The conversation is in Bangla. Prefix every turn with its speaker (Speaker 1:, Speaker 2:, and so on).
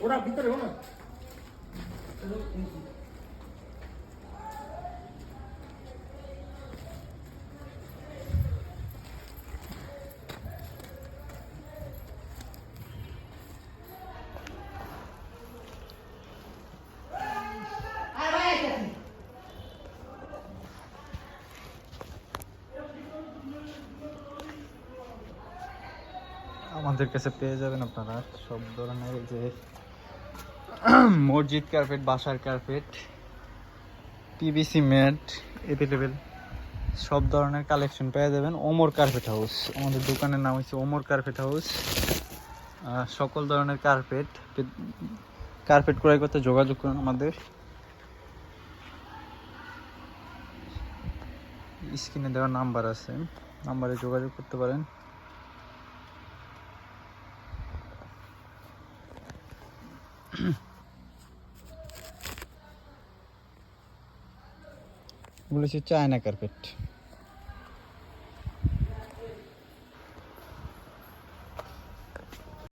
Speaker 1: ওটা ভিতরে না
Speaker 2: আমাদের কাছে পেয়ে যাবেন আপনারা সব ধরনের যে মসজিদ কার্পেট, বাসার কার্পেট, পিভিসি ম্যাট এভেলেবেল সব ধরনের কালেকশন পেয়ে যাবেন ওমর কার্পেট হাউস। আমাদের দোকানের নাম হচ্ছে ওমর কার্পেট হাউস। সকল ধরনের কার্পেট ক্রয় করতে যোগাযোগ করুন আমাদের। স্ক্রিনে দেওয়া নাম্বার আছে, নাম্বারে যোগাযোগ করতে পারেন। এগুলো হচ্ছে চায়না কার্পেট।